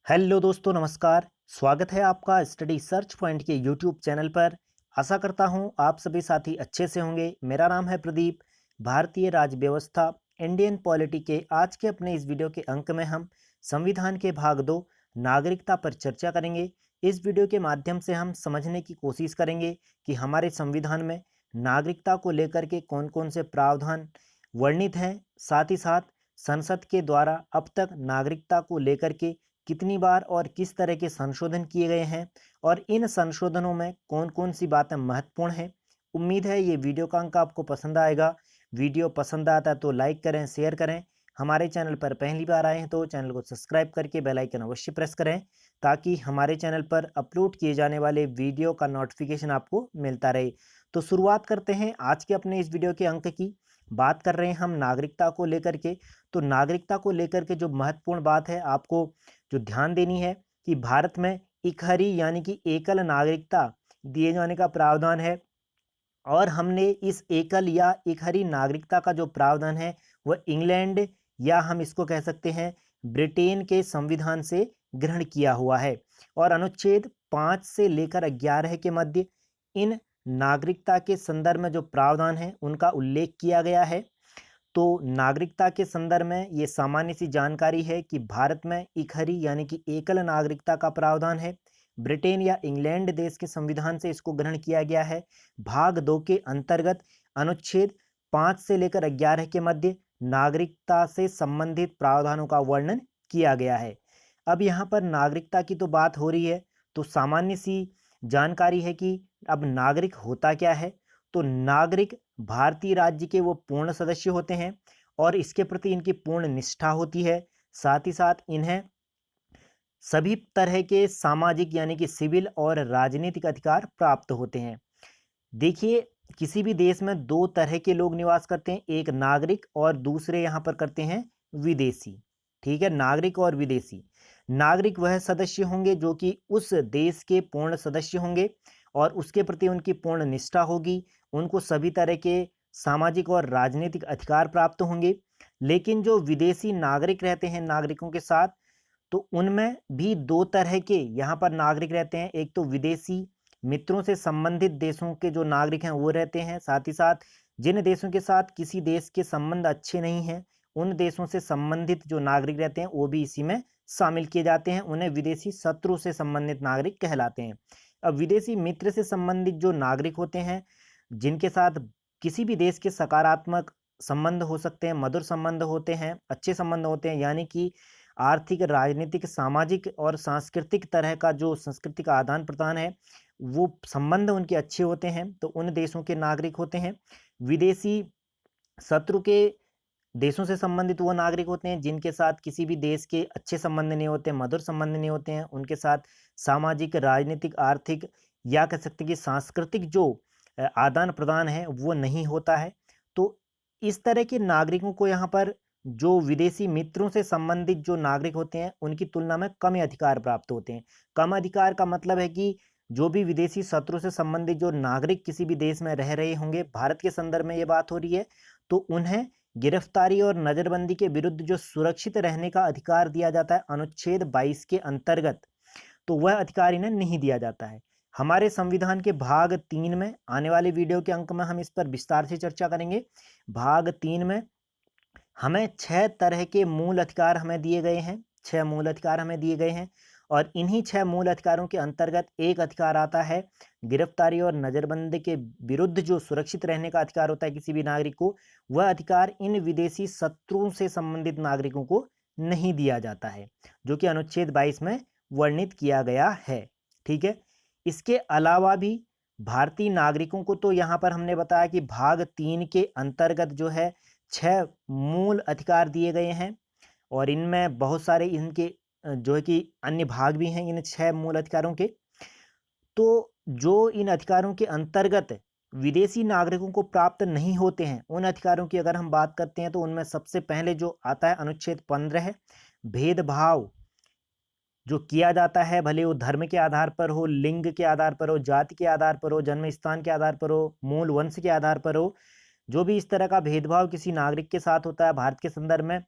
Hello दोस्तों, नमस्कार। स्वागत है आपका स्टडी सर्च पॉइंट के यूट्यूब चैनल पर। आशा करता हूं आप सभी साथी अच्छे से होंगे। मेरा नाम है प्रदीप। भारतीय राज्य व्यवस्था, इंडियन पॉलिटी के आज के अपने इस वीडियो के अंक में हम संविधान के भाग 2 नागरिकता पर चर्चा करेंगे। इस वीडियो के माध्यम से हम समझने की कोशिश करेंगे कि हमारे संविधान में नागरिकता को लेकर के कौन कौन से प्रावधान वर्णित हैं। साथ ही साथ संसद के द्वारा अब तक नागरिकता को लेकर के कितनी बार और किस तरह के संशोधन किए गए हैं और इन संशोधनों में कौन-कौन सी बातें महत्वपूर्ण हैं। उम्मीद है ये वीडियो का अंक आपको पसंद आएगा। वीडियो पसंद आता है तो लाइक करें, शेयर करें। हमारे चैनल पर पहली बार आए हैं तो चैनल को सब्सक्राइब करके बेल आइकन अवश्य प्रेस करें ताकि हमारे चैनल पर अपलोड किए जाने वाले वीडियो का नोटिफिकेशन आपको मिलता रहे। तो शुरुआत करते हैं आज के अपने इस वीडियो के अंक की। बात कर रहे हैं हम नागरिकता को लेकर के। तो नागरिकता को लेकर के जो महत्वपूर्ण बात है आपको जो ध्यान देनी है कि भारत में इकहरी यानी कि एकल नागरिकता दिए जाने का प्रावधान है और हमने इस एकल या इकहरी नागरिकता का जो प्रावधान है वह इंग्लैंड या हम इसको कह सकते हैं ब्रिटेन के संविधान से ग्रहण किया हुआ है। और अनुच्छेद 5 से लेकर 11 के मध्य इन नागरिकता के संदर्भ में जो प्रावधान है उनका उल्लेख किया गया है। तो नागरिकता के संदर्भ में ये सामान्य सी जानकारी है कि भारत में इकहरी यानी कि एकल नागरिकता का प्रावधान है। ब्रिटेन या इंग्लैंड देश के संविधान से इसको ग्रहण किया गया है। भाग 2 के अंतर्गत अनुच्छेद 5 से लेकर 11 के मध्य नागरिकता से संबंधित प्रावधानों का वर्णन किया गया है। अब यहाँ पर नागरिकता की तो बात हो रही है, तो सामान्य सी जानकारी है कि अब नागरिक होता क्या है। तो नागरिक भारतीय राज्य के वो पूर्ण सदस्य होते हैं और इसके प्रति इनकी पूर्ण निष्ठा होती है। साथ ही साथ इन्हें सभी तरह के सामाजिक यानी कि सिविल और राजनीतिक अधिकार प्राप्त होते हैं। देखिए, किसी भी देश में दो तरह के लोग निवास करते हैं, एक नागरिक और दूसरे यहाँ पर करते हैं विदेशी। ठीक है, नागरिक और विदेशी। नागरिक वह सदस्य होंगे जो कि उस देश के पूर्ण सदस्य होंगे और उसके प्रति उनकी पूर्ण निष्ठा होगी। उनको सभी तरह के सामाजिक और राजनीतिक अधिकार प्राप्त होंगे। लेकिन जो विदेशी नागरिक रहते हैं नागरिकों के साथ, तो उनमें भी दो तरह के यहाँ पर नागरिक रहते हैं। एक तो विदेशी मित्रों से संबंधित देशों के जो नागरिक हैं वो रहते हैं। साथ ही साथ जिन देशों के साथ किसी देश के संबंध अच्छे नहीं हैं, उन देशों से संबंधित जो नागरिक रहते हैं वो भी इसी में शामिल किए जाते हैं। उन्हें विदेशी शत्रु से संबंधित नागरिक कहलाते हैं। अब विदेशी मित्र से संबंधित जो नागरिक होते हैं, जिनके साथ किसी भी देश के सकारात्मक संबंध हो सकते हैं, मधुर संबंध होते हैं, अच्छे संबंध होते हैं, यानी कि आर्थिक, राजनीतिक, सामाजिक और सांस्कृतिक तरह का जो सांस्कृतिक आदान-प्रदान है, वो संबंध उनके अच्छे होते हैं, तो उन देशों के नागरिक होते हैं। विदेशी शत्रु के देशों से संबंधित वो नागरिक होते हैं जिनके साथ किसी भी देश के अच्छे संबंध नहीं होते, मधुर संबंध नहीं होते हैं। उनके साथ सामाजिक, राजनीतिक, आर्थिक या कह सकते हैं कि सांस्कृतिक जो आदान-प्रदान है, वो नहीं होता है। तो इस तरह के नागरिकों को यहाँ पर जो विदेशी मित्रों से संबंधित जो नागरिक होते हैं, उनकी तुलना में कम अधिकार प्राप्त होते हैं। कम अधिकार का मतलब है कि जो भी विदेशी शत्रु से संबंधित जो नागरिक किसी भी देश में रह रहे होंगे, भारत के संदर्भ में ये बात हो रही है, तो उन्हें गिरफ्तारी और नज़रबंदी के विरुद्ध जो सुरक्षित रहने का अधिकार दिया जाता है अनुच्छेद 22 के अंतर्गत, तो वह अधिकार इन्हें नहीं दिया जाता है। हमारे संविधान के भाग 3 में आने वाले वीडियो के अंक में हम इस पर विस्तार से चर्चा करेंगे। भाग 3 में हमें 6 तरह के मूल अधिकार हमें दिए गए हैं। 6 मूल अधिकार हमें दिए गए हैं और इन्हीं 6 मूल अधिकारों के अंतर्गत एक अधिकार आता है गिरफ्तारी और नज़रबंदी के विरुद्ध जो सुरक्षित रहने का अधिकार होता है किसी भी नागरिक को, वह अधिकार इन विदेशी शत्रुओं से संबंधित नागरिकों को नहीं दिया जाता है, जो कि अनुच्छेद 22 में वर्णित किया गया है। ठीक है? इसके अलावा भी भारतीय नागरिकों को तो यहाँ पर हमने बताया कि भाग 3 के अंतर्गत जो है 6 मूल अधिकार दिए गए हैं और इनमें बहुत सारे इनके जो है कि अन्य भाग भी हैं इन 6 मूल अधिकारों के। तो जो इन अधिकारों के अंतर्गत विदेशी नागरिकों को प्राप्त नहीं होते हैं, उन अधिकारों की अगर हम बात करते हैं तो उनमें सबसे पहले जो आता है अनुच्छेद 15 है। भेदभाव जो किया जाता है, भले वो धर्म के आधार पर हो, लिंग के आधार पर हो, जाति के आधार पर हो, जन्म स्थान के आधार पर हो, मूल वंश के आधार पर हो, जो भी इस तरह का भेदभाव किसी नागरिक के साथ होता है भारत के संदर्भ में,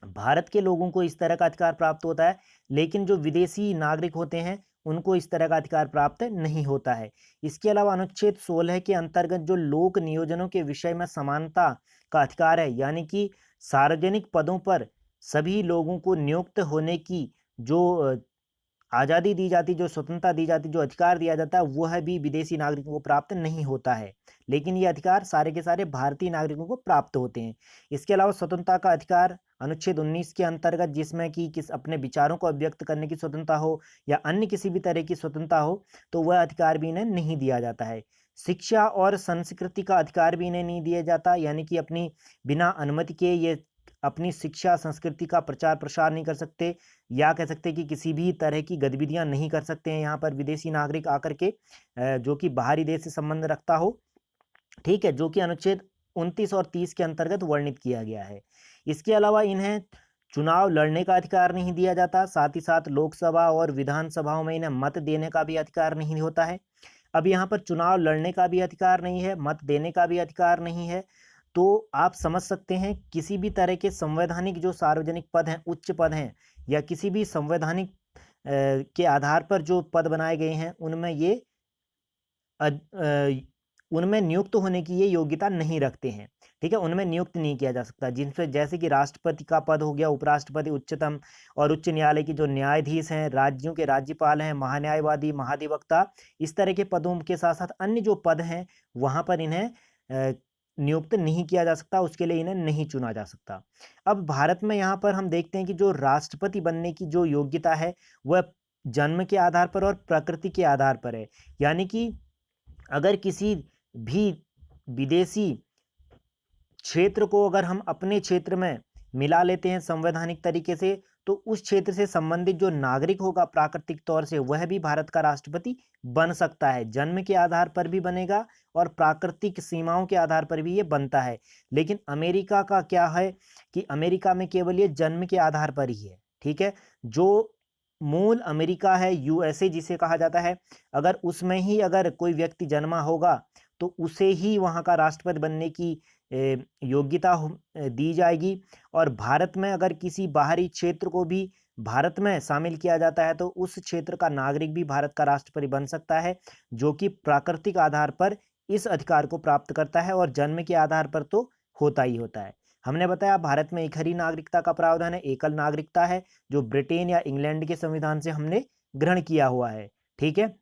भारत के लोगों को इस तरह का अधिकार प्राप्त होता है, लेकिन जो विदेशी नागरिक होते हैं उनको इस तरह का अधिकार प्राप्त नहीं होता है। इसके अलावा अनुच्छेद 16 के अंतर्गत जो लोक नियोजनों के विषय में समानता का अधिकार है, यानी कि सार्वजनिक पदों पर सभी लोगों को नियुक्त होने की जो आज़ादी दी जाती, जो स्वतंत्रता दी जाती, जो अधिकार दिया जाता है, वह भी विदेशी नागरिकों को प्राप्त नहीं होता है। लेकिन ये अधिकार सारे के सारे भारतीय नागरिकों को प्राप्त होते हैं। इसके अलावा स्वतंत्रता का अधिकार अनुच्छेद 19 के अंतर्गत, जिसमें कि किस अपने विचारों को अभिव्यक्त करने की स्वतंत्रता हो या अन्य किसी भी तरह की स्वतंत्रता हो, तो वह अधिकार भी इन्हें नहीं दिया जाता है। शिक्षा और संस्कृति का अधिकार भी इन्हें नहीं दिया जाता, यानी कि अपनी बिना अनुमति के ये अपनी शिक्षा संस्कृति का प्रचार प्रसार नहीं कर सकते, या कह सकते हैं कि किसी भी तरह की गतिविधियां नहीं कर सकते हैं यहाँ पर विदेशी नागरिक आकर के, जो कि बाहरी देश से संबंध रखता हो, ठीक है, जो कि अनुच्छेद 29 और 30 के अंतर्गत वर्णित किया गया है। इसके अलावा इन्हें चुनाव लड़ने का अधिकार नहीं दिया जाता, साथ ही साथ लोकसभा और विधानसभाओं में इन्हें मत देने का भी अधिकार नहीं होता है। अब यहाँ पर चुनाव लड़ने का भी अधिकार नहीं है, मत देने का भी अधिकार नहीं है। तो आप समझ सकते हैं, किसी भी तरह के संवैधानिक जो सार्वजनिक पद हैं, उच्च पद हैं, या किसी भी संवैधानिक के आधार पर जो पद बनाए गए हैं, उनमें ये उनमें नियुक्त होने की ये योग्यता नहीं रखते हैं, ठीक है, उनमें नियुक्त नहीं किया जा सकता। जिनसे जैसे कि राष्ट्रपति का पद हो गया, उपराष्ट्रपति, उच्चतम और उच्च न्यायालय की जो न्यायाधीश हैं, राज्यों के राज्यपाल हैं, महान्यायवादी, महाधिवक्ता, इस तरह के पदों के साथ साथ अन्य जो पद हैं, वहाँ पर इन्हें नियुक्त नहीं किया जा सकता, उसके लिए इन्हें नहीं चुना जा सकता। अब भारत में यहाँ पर हम देखते हैं कि जो राष्ट्रपति बनने की जो योग्यता है, वह जन्म के आधार पर और प्रकृति के आधार पर है। यानी कि अगर किसी भी विदेशी क्षेत्र को अगर हम अपने क्षेत्र में मिला लेते हैं संवैधानिक तरीके से, तो उस क्षेत्र से संबंधित जो नागरिक होगा प्राकृतिक तौर से, वह भी भारत का राष्ट्रपति बन सकता है। जन्म के आधार पर भी बनेगा और प्राकृतिक सीमाओं के आधार पर भी ये बनता है। लेकिन अमेरिका का क्या है कि अमेरिका में केवल ये जन्म के आधार पर ही है, ठीक है। जो मूल अमेरिका है, यूएसए जिसे कहा जाता है, अगर उसमें ही अगर कोई व्यक्ति जन्मा होगा, तो उसे ही वहाँ का राष्ट्रपति बनने की योग्यता दी जाएगी। और भारत में अगर किसी बाहरी क्षेत्र को भी भारत में शामिल किया जाता है, तो उस क्षेत्र का नागरिक भी भारत का राष्ट्रपति बन सकता है, जो कि प्राकृतिक आधार पर इस अधिकार को प्राप्त करता है, और जन्म के आधार पर तो होता ही होता है। हमने बताया भारत में एकहरी नागरिकता का प्रावधान है, एकल नागरिकता है, जो ब्रिटेन या इंग्लैंड के संविधान से हमने ग्रहण किया हुआ है, ठीक है।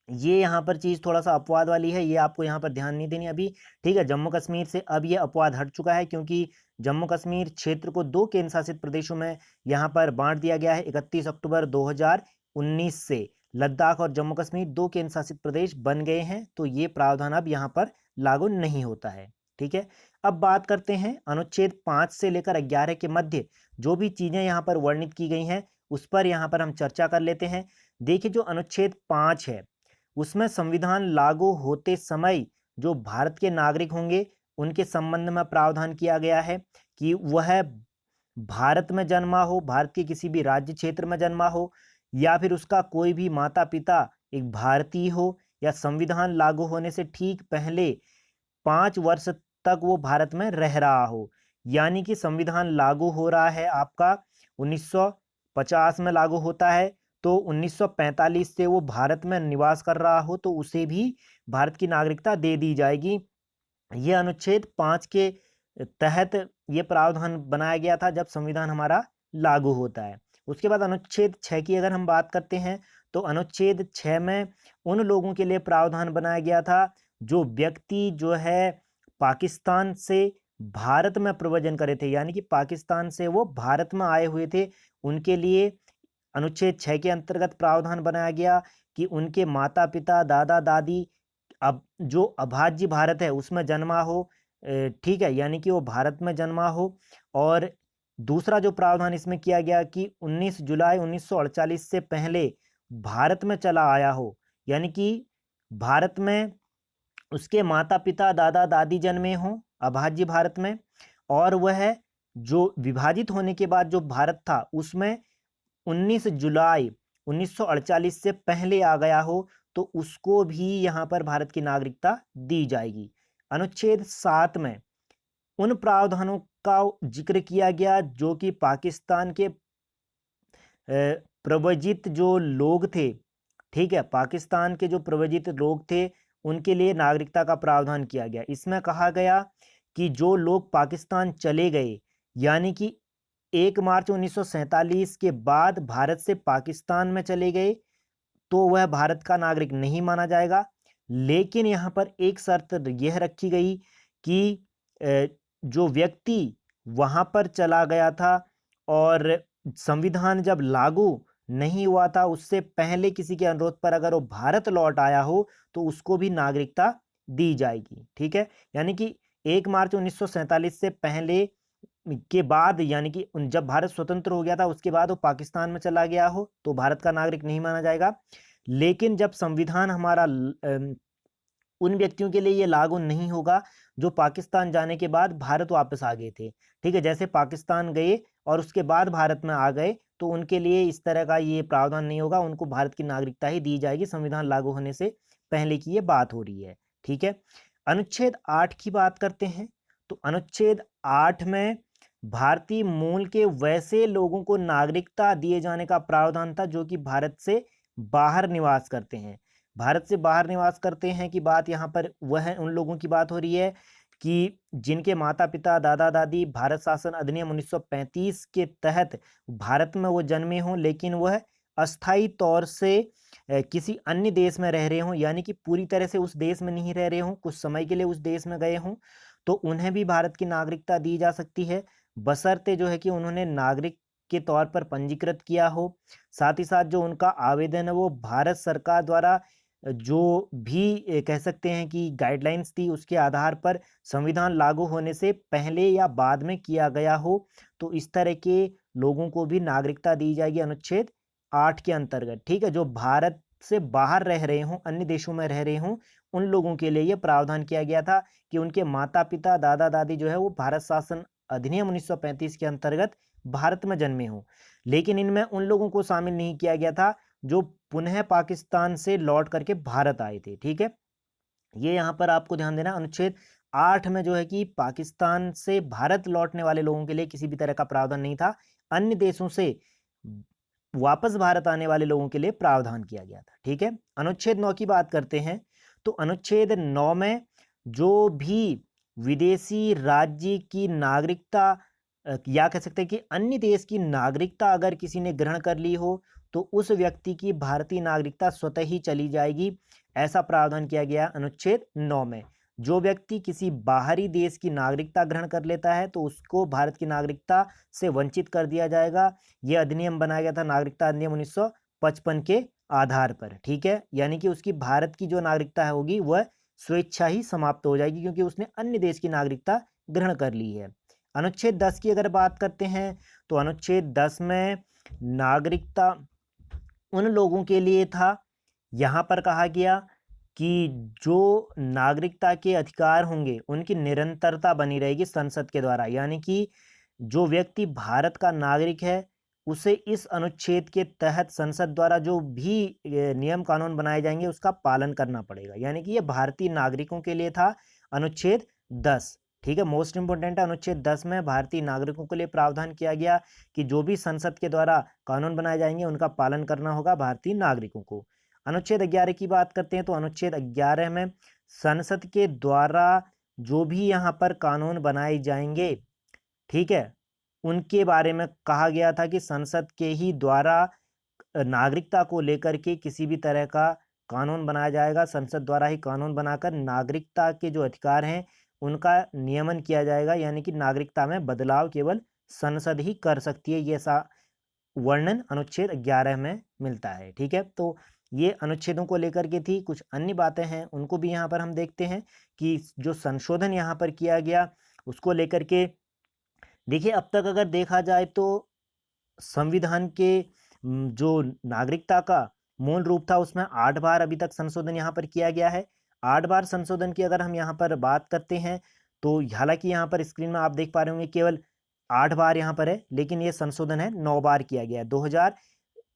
ये यहाँ पर चीज़ थोड़ा-सा अपवाद वाली है, ये आपको यहाँ पर ध्यान नहीं देनी अभी, ठीक है। जम्मू कश्मीर से अब ये अपवाद हट चुका है, क्योंकि जम्मू कश्मीर क्षेत्र को 2 केंद्र शासित प्रदेशों में यहाँ पर बाँट दिया गया है 31 अक्टूबर 2019 से। लद्दाख और जम्मू कश्मीर 2 केंद्र शासित प्रदेश बन गए हैं, तो ये प्रावधान अब यहाँ पर लागू नहीं होता है, ठीक है। अब बात करते हैं अनुच्छेद 5 से लेकर 11 के मध्य जो भी चीज़ें यहाँ पर वर्णित की गई हैं, उस पर यहाँ पर हम चर्चा कर लेते हैं। देखिए, जो अनुच्छेद 5 है, उसमें संविधान लागू होते समय जो भारत के नागरिक होंगे, उनके संबंध में प्रावधान किया गया है कि वह भारत में जन्मा हो, भारत के किसी भी राज्य क्षेत्र में जन्मा हो, या फिर उसका कोई भी माता-पिता एक भारतीय हो, या संविधान लागू होने से ठीक पहले 5 वर्ष तक वो भारत में रह रहा हो। यानी कि संविधान लागू हो रहा है आपका 1950 में लागू होता है, तो 1945 से वो भारत में निवास कर रहा हो, तो उसे भी भारत की नागरिकता दे दी जाएगी। ये अनुच्छेद 5 के तहत ये प्रावधान बनाया गया था जब संविधान हमारा लागू होता है। उसके बाद अनुच्छेद 6 की अगर हम बात करते हैं, तो अनुच्छेद 6 में उन लोगों के लिए प्रावधान बनाया गया था जो व्यक्ति जो है पाकिस्तान से भारत में प्रव्रजन करे थे, यानी कि पाकिस्तान से वो भारत में आए हुए थे। उनके लिए अनुच्छेद 6 के अंतर्गत प्रावधान बनाया गया कि उनके माता-पिता, दादा-दादी अब जो अभाज्य भारत है उसमें जन्मा हो, ठीक है, यानी कि वो भारत में जन्मा हो। और दूसरा जो प्रावधान इसमें किया गया कि 19 जुलाई 1948 से पहले भारत में चला आया हो, यानी कि भारत में उसके माता-पिता, दादा-दादी जन्मे हों अभाज्य भारत में, और वह जो विभाजित होने के बाद जो भारत था उसमें 19 जुलाई 1948 से पहले आ गया हो, तो उसको भी यहाँ पर भारत की नागरिकता दी जाएगी। अनुच्छेद 7 में उन प्रावधानों का जिक्र किया गया, जो कि पाकिस्तान के प्रव्रजित जो लोग थे, ठीक है, पाकिस्तान के जो प्रव्रजित लोग थे उनके लिए नागरिकता का प्रावधान किया गया। इसमें कहा गया कि जो लोग पाकिस्तान चले गए, यानी कि 1 मार्च 1947 के बाद भारत से पाकिस्तान में चले गए, तो वह भारत का नागरिक नहीं माना जाएगा। लेकिन यहाँ पर एक शर्त यह रखी गई कि जो व्यक्ति वहाँ पर चला गया था और संविधान जब लागू नहीं हुआ था उससे पहले किसी के अनुरोध पर अगर वो भारत लौट आया हो तो उसको भी नागरिकता दी जाएगी। ठीक है, यानी कि 1 मार्च 1947 से पहले के बाद, यानी कि जब भारत स्वतंत्र हो गया था उसके बाद वो पाकिस्तान में चला गया हो तो भारत का नागरिक नहीं माना जाएगा। लेकिन जब संविधान हमारा उन व्यक्तियों के लिए ये लागू नहीं होगा जो पाकिस्तान जाने के बाद भारत वापस आ गए थे। ठीक है, जैसे पाकिस्तान गए और उसके बाद भारत में आ गए तो उनके लिए इस तरह का ये प्रावधान नहीं होगा, उनको भारत की नागरिकता ही दी जाएगी। संविधान लागू होने से पहले की ये बात हो रही है। ठीक है, अनुच्छेद 8 की बात करते हैं। तो अनुच्छेद 8 में भारतीय मूल के वैसे लोगों को नागरिकता दिए जाने का प्रावधान था जो कि भारत से बाहर निवास करते हैं। भारत से बाहर निवास करते हैं की बात यहाँ पर वह उन लोगों की बात हो रही है कि जिनके माता पिता दादा दादी भारत शासन अधिनियम 1935 के तहत भारत में वो जन्मे हों, लेकिन वह अस्थायी तौर से किसी अन्य देश में रह रहे हों, यानी कि पूरी तरह से उस देश में नहीं रह रहे हों, कुछ समय के लिए उस देश में गए हों, तो उन्हें भी भारत की नागरिकता दी जा सकती है, बशर्ते जो है कि उन्होंने नागरिक के तौर पर पंजीकृत किया हो। साथ ही साथ जो उनका आवेदन है वो भारत सरकार द्वारा जो भी कह सकते हैं कि गाइडलाइंस थी उसके आधार पर संविधान लागू होने से पहले या बाद में किया गया हो, तो इस तरह के लोगों को भी नागरिकता दी जाएगी अनुच्छेद 8 के अंतर्गत। ठीक है, जो भारत से बाहर रह रहे हों, अन्य देशों में रह रहे हों, उन लोगों के लिए यह प्रावधान किया गया था कि उनके माता पिता दादा दादी जो है वो भारत शासन अधिनियम 1935 के अंतर्गत भारत में जन्मे हों। लेकिन इनमें उन लोगों को शामिल नहीं किया गया था जो पुनः पाकिस्तान से लौट करके भारत आए थे। ठीक है, ये यहाँ पर आपको ध्यान देना, अनुच्छेद 8 में जो है कि पाकिस्तान से भारत लौटने वाले लोगों के लिए किसी भी तरह का प्रावधान नहीं था, अन्य देशों से वापस भारत आने वाले लोगों के लिए प्रावधान किया गया था। ठीक है, अनुच्छेद 9 की बात करते हैं। तो अनुच्छेद 9 में जो भी विदेशी राज्य की नागरिकता या कह सकते हैं कि अन्य देश की नागरिकता अगर किसी ने ग्रहण कर ली हो तो उस व्यक्ति की भारतीय नागरिकता स्वतः ही चली जाएगी, ऐसा प्रावधान किया गया अनुच्छेद 9 में। जो व्यक्ति किसी बाहरी देश की नागरिकता ग्रहण कर लेता है तो उसको भारत की नागरिकता से वंचित कर दिया जाएगा। यह अधिनियम बनाया गया था नागरिकता अधिनियम 1955 के आधार पर। ठीक है, यानी कि उसकी भारत की जो नागरिकता होगी वह स्वेच्छा ही समाप्त हो जाएगी क्योंकि उसने अन्य देश की नागरिकता ग्रहण कर ली है। अनुच्छेद 10 की अगर बात करते हैं तो अनुच्छेद 10 में नागरिकता उन लोगों के लिए था, यहाँ पर कहा गया कि जो नागरिकता के अधिकार होंगे उनकी निरंतरता बनी रहेगी संसद के द्वारा, यानी कि जो व्यक्ति भारत का नागरिक है उसे इस अनुच्छेद के तहत संसद द्वारा जो भी नियम कानून बनाए जाएंगे उसका पालन करना पड़ेगा, यानी कि ये भारतीय नागरिकों के लिए था अनुच्छेद 10। ठीक है, मोस्ट इंपोर्टेंट है, अनुच्छेद 10 में भारतीय नागरिकों के लिए प्रावधान किया गया कि जो भी संसद के द्वारा कानून बनाए जाएंगे उनका पालन करना होगा भारतीय नागरिकों को। अनुच्छेद 11 की बात करते हैं तो अनुच्छेद 11 में संसद के द्वारा जो भी यहाँ पर कानून बनाए जाएंगे, ठीक है, उनके बारे में कहा गया था कि संसद के ही द्वारा नागरिकता को लेकर के किसी भी तरह का कानून बनाया जाएगा, संसद द्वारा ही कानून बनाकर नागरिकता के जो अधिकार हैं उनका नियमन किया जाएगा, यानी कि नागरिकता में बदलाव केवल संसद ही कर सकती है, ये ऐसा वर्णन अनुच्छेद 11 में मिलता है। ठीक है, तो ये अनुच्छेदों को लेकर के थी। कुछ अन्य बातें हैं उनको भी यहाँ पर हम देखते हैं कि जो संशोधन यहाँ पर किया गया उसको लेकर के देखिए, अब तक अगर देखा जाए तो संविधान के जो नागरिकता का मूल रूप था उसमें 8 बार अभी तक संशोधन यहाँ पर किया गया है। 8 बार संशोधन की अगर हम यहाँ पर बात करते हैं तो हालांकि यहाँ पर स्क्रीन में आप देख पा रहे होंगे केवल 8 बार यहाँ पर है, लेकिन ये संशोधन है 9 बार किया गया है।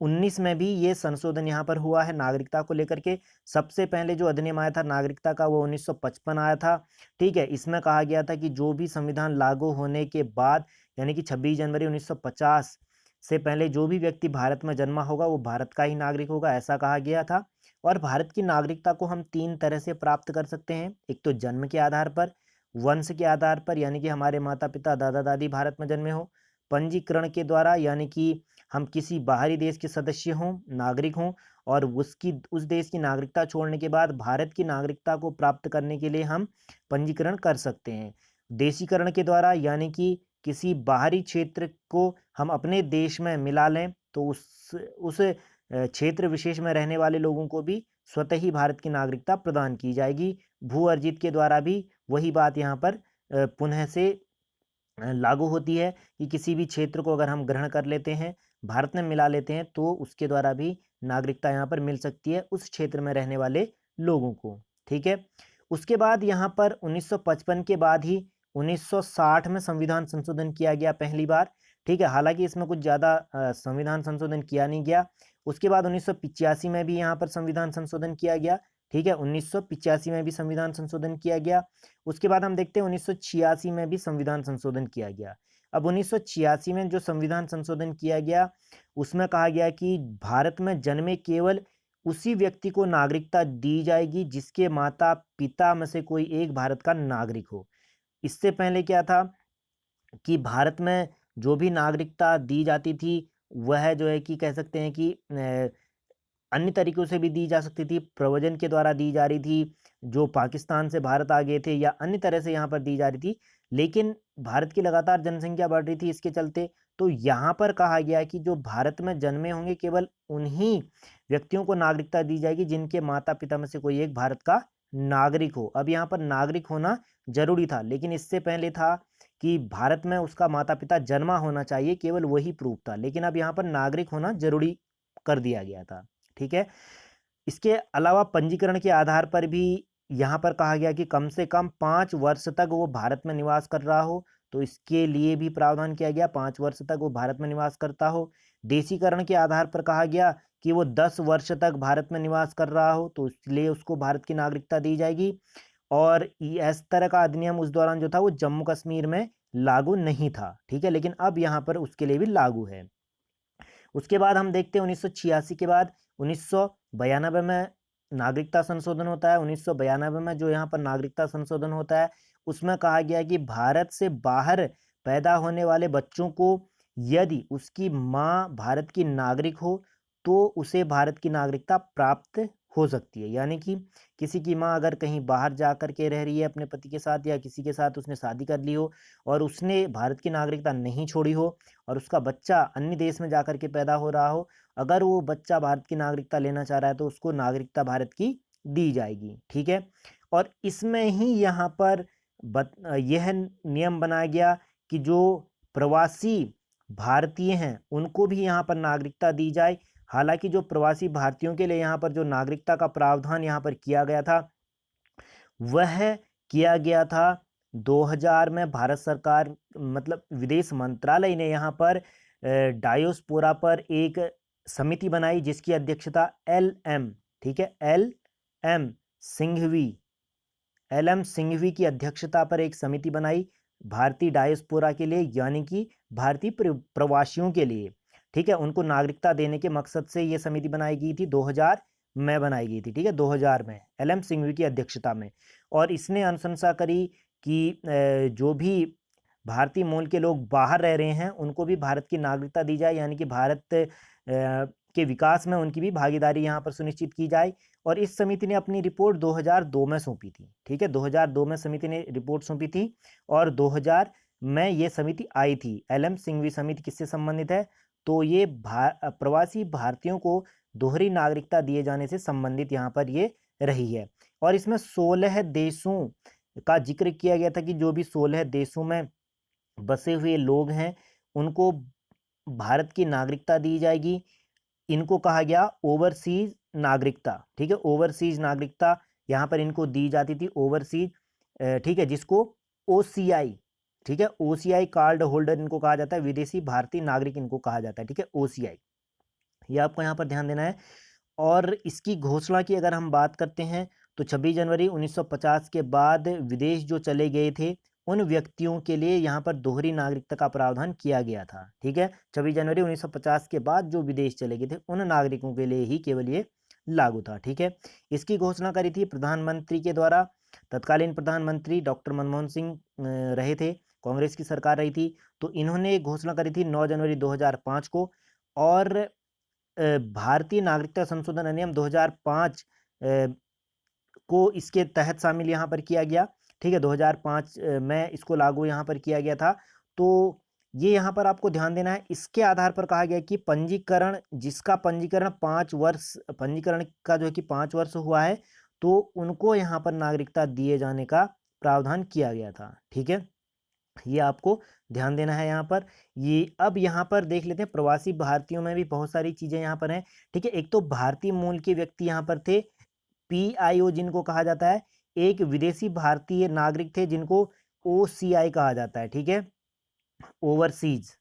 19 में भी ये संशोधन यहाँ पर हुआ है नागरिकता को लेकर के। सबसे पहले जो अधिनियम आया था नागरिकता का वो 1955 आया था। ठीक है, इसमें कहा गया था कि जो भी संविधान लागू होने के बाद यानी कि 26 जनवरी 1950 से पहले जो भी व्यक्ति भारत में जन्मा होगा वो भारत का ही नागरिक होगा, ऐसा कहा गया था। और भारत की नागरिकता को हम 3 तरह से प्राप्त कर सकते हैं। एक तो जन्म के आधार पर, वंश के आधार पर यानी कि हमारे माता पिता दादा दादी भारत में जन्मे हों, पंजीकरण के द्वारा यानी कि हम किसी बाहरी देश के सदस्य हों, नागरिक हों और उस देश की नागरिकता छोड़ने के बाद भारत की नागरिकता को प्राप्त करने के लिए हम पंजीकरण कर सकते हैं। देशीकरण के द्वारा यानी कि किसी बाहरी क्षेत्र को हम अपने देश में मिला लें तो उस क्षेत्र विशेष में रहने वाले लोगों को भी स्वतः ही भारत की नागरिकता प्रदान की जाएगी। भू अर्जित के द्वारा भी वही बात यहाँ पर पुनः से लागू होती है कि किसी भी क्षेत्र को अगर हम ग्रहण कर लेते हैं, भारत में मिला लेते हैं तो उसके द्वारा भी नागरिकता यहाँ पर मिल सकती है उस क्षेत्र में रहने वाले लोगों को। ठीक है, उसके बाद यहाँ पर 1955 के बाद ही 1960 में संविधान संशोधन किया गया पहली बार। ठीक है, हालांकि इसमें कुछ ज़्यादा संविधान संशोधन किया नहीं गया। उसके बाद 1985 में भी यहाँ पर संविधान संशोधन किया गया। ठीक है, 1985 में भी संविधान संशोधन किया गया। उसके बाद हम देखते हैं 1986 में भी संविधान संशोधन किया गया। अब 1986 में जो संविधान संशोधन किया गया उसमें कहा गया कि भारत में जन्मे केवल उसी व्यक्ति को नागरिकता दी जाएगी जिसके माता पिता में से कोई एक भारत का नागरिक हो। इससे पहले क्या था कि भारत में जो भी नागरिकता दी जाती थी वह जो है कि कह सकते हैं कि अन्य तरीकों से भी दी जा सकती थी, प्रव्रजन के द्वारा दी जा रही थी, जो पाकिस्तान से भारत आ गए थे या अन्य तरह से यहाँ पर दी जा रही थी। लेकिन भारत की लगातार जनसंख्या बढ़ रही थी इसके चलते, तो यहाँ पर कहा गया कि जो भारत में जन्मे होंगे केवल उन्हीं व्यक्तियों को नागरिकता दी जाएगी जिनके माता पिता में से कोई एक भारत का नागरिक हो। अब यहाँ पर नागरिक होना जरूरी था, लेकिन इससे पहले था कि भारत में उसका माता पिता जन्मा होना चाहिए, केवल वही प्रूफ था। लेकिन अब यहाँ पर नागरिक होना जरूरी कर दिया गया था। ठीक है, इसके अलावा पंजीकरण के आधार पर भी यहाँ पर कहा गया कि कम से कम 5 वर्ष तक वो भारत में निवास कर रहा हो, तो इसके लिए भी प्रावधान किया गया 5 वर्ष तक वो भारत में निवास करता हो। देशीकरण के आधार पर कहा गया कि वो 10 वर्ष तक भारत में निवास कर रहा हो, तो इसलिए उसको भारत की नागरिकता दी जाएगी। और इस तरह का अधिनियम उस दौरान जो था वो जम्मू कश्मीर में लागू नहीं था। ठीक है, लेकिन अब यहाँ पर उसके लिए भी लागू है। उसके बाद हम देखते हैं 1986 के बाद 1992 में नागरिकता संशोधन होता है। 1992 में जो यहाँ पर नागरिकता संशोधन होता है उसमें कहा गया कि भारत से बाहर पैदा होने वाले बच्चों को यदि उसकी माँ भारत की नागरिक हो तो उसे भारत की नागरिकता प्राप्त हो सकती है। यानी कि किसी की माँ अगर कहीं बाहर जा कर के रह रही है अपने पति के साथ या किसी के साथ उसने शादी कर ली हो और उसने भारत की नागरिकता नहीं छोड़ी हो और उसका बच्चा अन्य देश में जाकर के पैदा हो रहा हो, अगर वो बच्चा भारत की नागरिकता लेना चाह रहा है तो उसको नागरिकता भारत की दी जाएगी। ठीक है, और इसमें ही यहाँ पर यह नियम बनाया गया कि जो प्रवासी भारतीय हैं उनको भी यहाँ पर नागरिकता दी जाए। हालांकि जो प्रवासी भारतीयों के लिए यहाँ पर जो नागरिकता का प्रावधान यहाँ पर किया गया था वह किया गया था 2000 में। भारत सरकार मतलब विदेश मंत्रालय ने यहाँ पर डायोस्पोरा पर एक समिति बनाई जिसकी अध्यक्षता ठीक है, L Singhvi L M Singhvi की अध्यक्षता पर एक समिति बनाई भारतीय डायस्पोरा के लिए यानी कि भारतीय प्रवासियों के लिए। ठीक है, उनको नागरिकता देने के मकसद से ये समिति बनाई गई थी, 2000 में बनाई गई थी। ठीक है, 2000 में एल एम सिंघवी की अध्यक्षता में। और इसने अनुशंसा करी कि जो भी भारतीय मूल के लोग बाहर रह रहे हैं उनको भी भारत की नागरिकता दी जाए, यानी कि भारत के विकास में उनकी भी भागीदारी यहाँ पर सुनिश्चित की जाए। और इस समिति ने अपनी रिपोर्ट 2002 में सौंपी थी। ठीक है, 2002 में समिति ने रिपोर्ट सौंपी थी और 2000 में ये समिति आई थी। एल एम सिंघवी समिति किससे संबंधित है? तो ये प्रवासी भारतीयों को दोहरी नागरिकता दिए जाने से संबंधित यहाँ पर ये रही है। और इसमें 16 देशों का जिक्र किया गया था कि जो भी 16 देशों में बसे हुए लोग हैं उनको भारत की नागरिकता दी जाएगी। इनको कहा गया ओवरसीज नागरिकता। ठीक है, ओवरसीज नागरिकता यहाँ पर इनको दी जाती थी, ओवरसीज। ठीक है, जिसको ओसीआई, ठीक है, ओसीआई कार्ड होल्डर इनको कहा जाता है, विदेशी भारतीय नागरिक इनको कहा जाता है। ठीक है, ओसीआई। ये आपको यहाँ पर ध्यान देना है। और इसकी घोषणा की अगर हम बात करते हैं तो 26 जनवरी 1950 के बाद विदेश जो चले गए थे उन व्यक्तियों के लिए यहाँ पर दोहरी नागरिकता का प्रावधान किया गया था। ठीक है, 26 जनवरी 1950 के बाद जो विदेश चले गए थे उन नागरिकों के लिए ही केवल ये लागू था। ठीक है, इसकी घोषणा करी थी प्रधानमंत्री के द्वारा। तत्कालीन प्रधानमंत्री डॉक्टर मनमोहन सिंह रहे थे, कांग्रेस की सरकार रही थी। तो इन्होंने घोषणा करी थी 9 जनवरी 2005 को। और भारतीय नागरिकता संशोधन अधिनियम 2005 को इसके तहत शामिल यहाँ पर किया गया। ठीक है, 2005 में इसको लागू यहाँ पर किया गया था। तो ये यहाँ पर आपको ध्यान देना है। इसके आधार पर कहा गया कि पंजीकरण, जिसका पंजीकरण 5 वर्ष, पंजीकरण का जो है कि 5 वर्ष हुआ है, तो उनको यहाँ पर नागरिकता दिए जाने का प्रावधान किया गया था। ठीक है, ये आपको ध्यान देना है यहाँ पर। ये अब यहाँ पर देख लेते हैं प्रवासी भारतीयों में भी बहुत सारी चीज़ें यहाँ पर हैं। ठीक है, एक तो भारतीय मूल के व्यक्ति यहाँ पर थे, पीआईओ जिनको कहा जाता है। एक विदेशी भारतीय नागरिक थे जिनको ओसीआई कहा जाता है। ठीक है, ओवरसीज।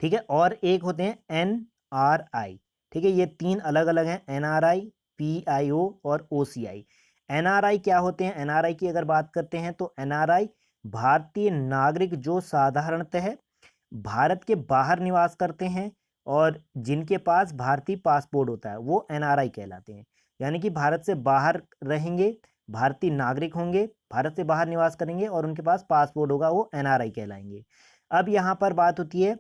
ठीक है, और एक होते हैं एनआरआई। ठीक है, ये तीन अलग अलग हैं, एनआरआई, पीआईओ और ओसीआई। एनआरआई क्या होते हैं? एनआरआई की अगर बात करते हैं तो एनआरआई भारतीय नागरिक जो साधारणतः भारत के बाहर निवास करते हैं और जिनके पास भारतीय पासपोर्ट होता है वो एनआरआई कहलाते हैं। यानी कि भारत से बाहर रहेंगे, भारतीय नागरिक होंगे, भारत से बाहर निवास करेंगे और उनके पास पासपोर्ट होगा, वो एनआरआई कहलाएंगे। अब यहाँ पर बात होती है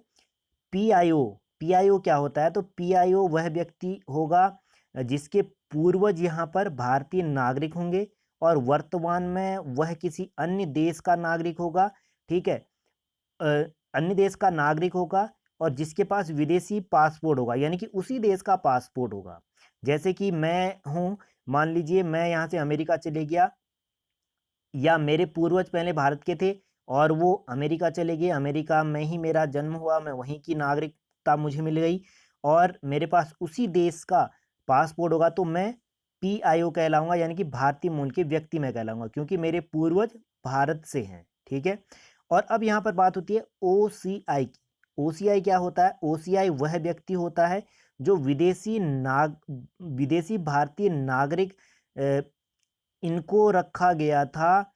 पीआईओ। पीआईओ क्या होता है? तो पीआईओ वह व्यक्ति होगा जिसके पूर्वज यहाँ पर भारतीय नागरिक होंगे और वर्तमान में वह किसी अन्य देश का नागरिक होगा। ठीक है, अ, अन्य देश का नागरिक होगा और जिसके पास विदेशी पासपोर्ट होगा, यानी कि उसी देश का पासपोर्ट होगा। जैसे कि मैं हूँ, मान लीजिए मैं यहाँ से अमेरिका चले गया, या मेरे पूर्वज पहले भारत के थे और वो अमेरिका चले गए, अमेरिका में ही मेरा जन्म हुआ, मैं वहीं की नागरिकता मुझे मिल गई और मेरे पास उसी देश का पासपोर्ट होगा, तो मैं पीआईओ कहलाऊंगा, यानी कि भारतीय मूल के व्यक्ति मैं कहलाऊंगा, क्योंकि मेरे पूर्वज भारत से हैं। ठीक है, और अब यहाँ पर बात होती है ओसीआई की। ओसीआई क्या होता है? ओसीआई वह व्यक्ति होता है जो विदेशी भारतीय नागरिक, इनको रखा गया था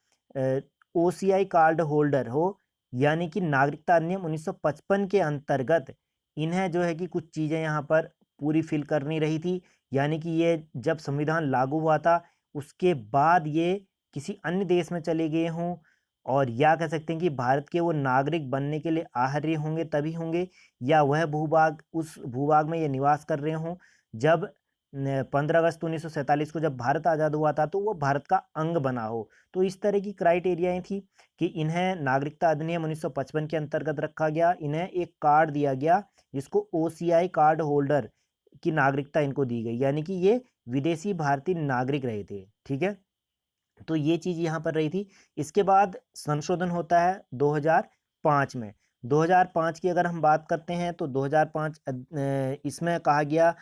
ओसीआई कार्ड होल्डर हो, यानी कि नागरिकता अधिनियम 1955 के अंतर्गत इन्हें जो है कि कुछ चीज़ें यहाँ पर पूरी फिल करनी रही थी। यानी कि ये जब संविधान लागू हुआ था उसके बाद ये किसी अन्य देश में चले गए हों, और या कह सकते हैं कि भारत के वो नागरिक बनने के लिए आ रहे होंगे तभी होंगे, या वह भूभाग, उस भूभाग में ये निवास कर रहे हों जब 15 अगस्त 1947 को जब भारत आज़ाद हुआ था तो वो भारत का अंग बना हो। तो इस तरह की क्राइटेरियाएँ थी कि इन्हें नागरिकता अधिनियम 1955 के अंतर्गत रखा गया, इन्हें एक कार्ड दिया गया जिसको ओसीआई कार्ड होल्डर की नागरिकता इनको दी गई, यानी कि ये विदेशी भारतीय नागरिक रहे थे। ठीक है, तो ये चीज़ यहाँ पर रही थी। इसके बाद संशोधन होता है 2005 में। 2005 की अगर हम बात करते हैं तो 2005 इसमें कहा गया,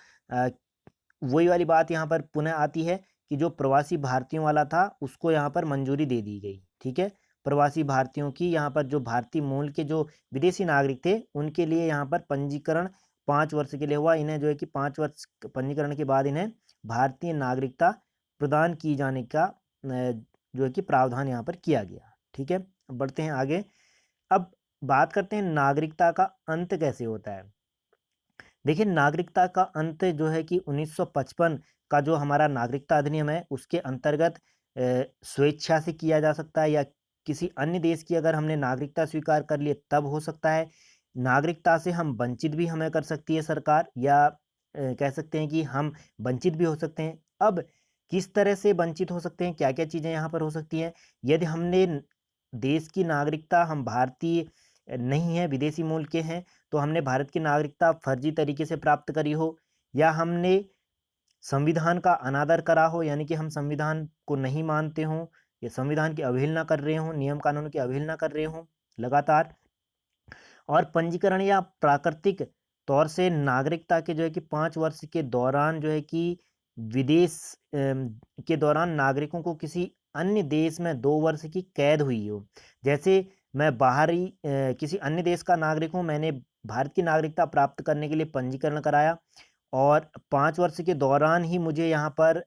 वही वाली बात यहाँ पर पुनः आती है कि जो प्रवासी भारतीयों वाला था उसको यहाँ पर मंजूरी दे दी गई। ठीक है, प्रवासी भारतीयों की यहाँ पर जो भारतीय मूल के जो विदेशी नागरिक थे उनके लिए यहाँ पर पंजीकरण 5 वर्ष के लिए हुआ। इन्हें जो है कि 5 वर्ष पंजीकरण के बाद इन्हें भारतीय नागरिकता प्रदान की जाने का जो है कि प्रावधान यहाँ पर किया गया। ठीक है, अब बढ़ते हैं आगे। अब बात करते हैं नागरिकता का अंत कैसे होता है। देखिए, नागरिकता का अंत जो है कि 1955 का जो हमारा नागरिकता अधिनियम है उसके अंतर्गत स्वेच्छा से किया जा सकता है, या किसी अन्य देश की अगर हमने नागरिकता स्वीकार कर ली तब हो सकता है। नागरिकता से हम वंचित भी हमें कर सकती है सरकार, या कह सकते हैं कि हम वंचित भी हो सकते हैं। अब किस तरह से वंचित हो सकते हैं, क्या क्या चीज़ें यहाँ पर हो सकती हैं? यदि हमने देश की नागरिकता, हम भारतीय नहीं हैं, विदेशी मूल के हैं, तो हमने भारत की नागरिकता फर्जी तरीके से प्राप्त करी हो, या हमने संविधान का अनादर करा हो, यानी कि हम संविधान को नहीं मानते हों, या संविधान की अवहेलना कर रहे हों, नियम कानून की अवहेलना कर रहे हों लगातार, और पंजीकरण या प्राकृतिक तौर से नागरिकता के जो है कि 5 वर्ष के दौरान जो है कि विदेश के दौरान नागरिकों को किसी अन्य देश में 2 वर्ष की कैद हुई हो। जैसे मैं बाहरी किसी अन्य देश का नागरिक हूँ, मैंने भारत की नागरिकता प्राप्त करने के लिए पंजीकरण कराया और 5 वर्ष के दौरान ही मुझे यहाँ पर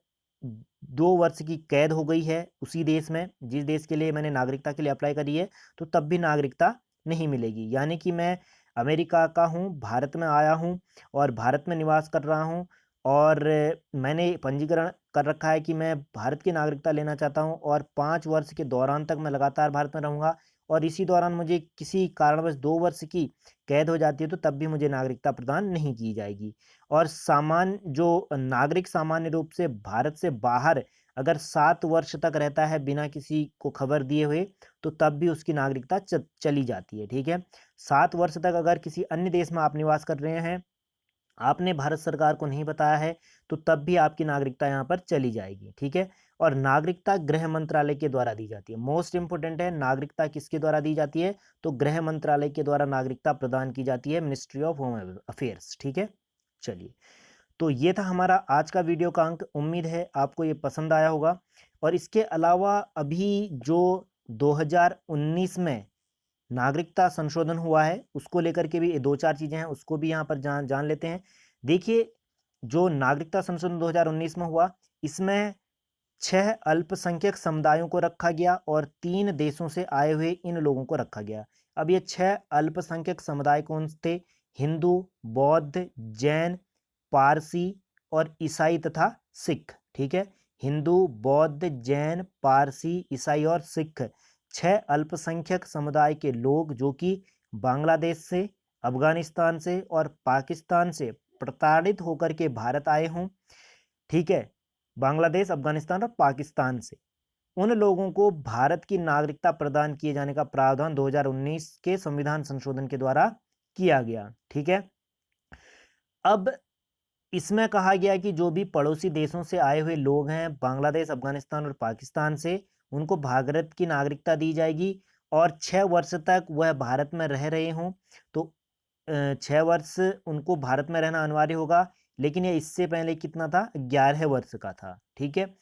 2 वर्ष की कैद हो गई है उसी देश में, जिस देश के लिए मैंने नागरिकता के लिए अप्लाई करी है, तो तब भी नागरिकता नहीं मिलेगी। यानी कि मैं अमेरिका का हूँ, भारत में आया हूँ और भारत में निवास कर रहा हूँ और मैंने पंजीकरण कर रखा है कि मैं भारत की नागरिकता लेना चाहता हूँ और 5 वर्ष के दौरान तक मैं लगातार भारत में रहूँगा और इसी दौरान मुझे किसी कारणवश 2 वर्ष की कैद हो जाती है, तो तब भी मुझे नागरिकता प्रदान नहीं की जाएगी। और नागरिक सामान्य रूप से भारत से बाहर अगर 7 वर्ष तक रहता है बिना किसी को खबर दिए हुए, तो तब भी उसकी नागरिकता चली जाती है, ठीक है? 7 वर्ष तक अगर किसी अन्य देश में आप निवास कर रहे हैं, आपने भारत सरकार को नहीं बताया है, तो तब भी आपकी नागरिकता यहाँ पर चली जाएगी, ठीक है? और नागरिकता गृह मंत्रालय के द्वारा दी जाती है। मोस्ट इंपोर्टेंट है, नागरिकता किसके द्वारा दी जाती है? तो गृह मंत्रालय के द्वारा नागरिकता प्रदान की जाती है, मिनिस्ट्री ऑफ होम अफेयर्स, ठीक है? चलिए, तो ये था हमारा आज का वीडियो का अंक। उम्मीद है आपको ये पसंद आया होगा और इसके अलावा अभी जो 2019 में नागरिकता संशोधन हुआ है, उसको लेकर के भी 2-4 चीज़ें हैं, उसको भी यहाँ पर जान जान लेते हैं। देखिए, जो नागरिकता संशोधन 2019 में हुआ, इसमें 6 अल्पसंख्यक समुदायों को रखा गया और 3 देशों से आए हुए इन लोगों को रखा गया। अब ये 6 अल्पसंख्यक समुदाय कौन थे? हिंदू, बौद्ध, जैन, पारसी और ईसाई तथा सिख, ठीक है? हिंदू, बौद्ध, जैन, पारसी, ईसाई और सिख 6 अल्पसंख्यक समुदाय के लोग जो कि बांग्लादेश से, अफगानिस्तान से और पाकिस्तान से प्रताड़ित होकर के भारत आए हों, ठीक है? बांग्लादेश, अफगानिस्तान और पाकिस्तान से उन लोगों को भारत की नागरिकता प्रदान किए जाने का प्रावधान 2019 के संविधान संशोधन के द्वारा किया गया, ठीक है? अब इसमें कहा गया कि जो भी पड़ोसी देशों से आए हुए लोग हैं, बांग्लादेश, अफगानिस्तान और पाकिस्तान से, उनको भारत की नागरिकता दी जाएगी और 6 वर्ष तक वह भारत में रह रहे हों, तो 6 वर्ष उनको भारत में रहना अनिवार्य होगा, लेकिन ये इससे पहले कितना था? 11 वर्ष का था, ठीक है?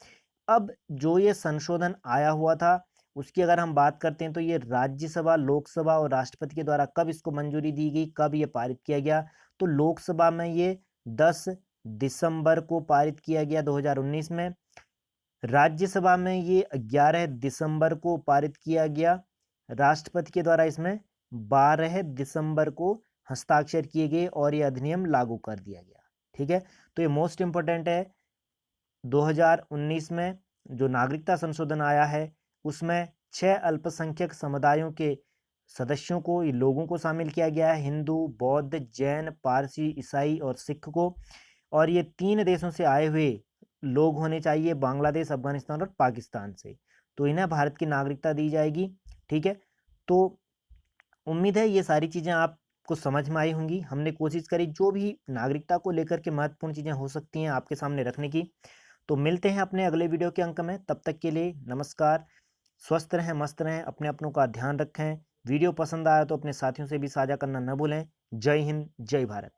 अब जो ये संशोधन आया हुआ था, उसकी अगर हम बात करते हैं, तो ये राज्यसभा, लोकसभा और राष्ट्रपति के द्वारा कब इसको मंजूरी दी गई, कब ये पारित किया गया? तो लोकसभा में ये 10 दिसंबर को पारित किया गया 2019 में। राज्यसभा में ये 11 दिसंबर को पारित किया गया। राष्ट्रपति के द्वारा इसमें 12 दिसंबर को हस्ताक्षर किए गए और ये अधिनियम लागू कर दिया गया, ठीक है? तो ये मोस्ट इंपोर्टेंट है। 2019 में जो नागरिकता संशोधन आया है, उसमें 6 अल्पसंख्यक समुदायों के सदस्यों को, ये लोगों को शामिल किया गया है, हिंदू, बौद्ध, जैन, पारसी, ईसाई और सिख को, और ये 3 देशों से आए हुए लोग होने चाहिए, बांग्लादेश, अफगानिस्तान और पाकिस्तान से, तो इन्हें भारत की नागरिकता दी जाएगी, ठीक है? तो उम्मीद है ये सारी चीज़ें आपको समझ में आई होंगी। हमने कोशिश करी जो भी नागरिकता को लेकर के महत्वपूर्ण चीज़ें हो सकती हैं आपके सामने रखने की। तो मिलते हैं अपने अगले वीडियो के अंक में, तब तक के लिए नमस्कार। स्वस्थ रहें, मस्त रहें, अपने अपनों का ध्यान रखें। वीडियो पसंद आया तो अपने साथियों से भी साझा करना न भूलें। जय हिंद, जय भारत।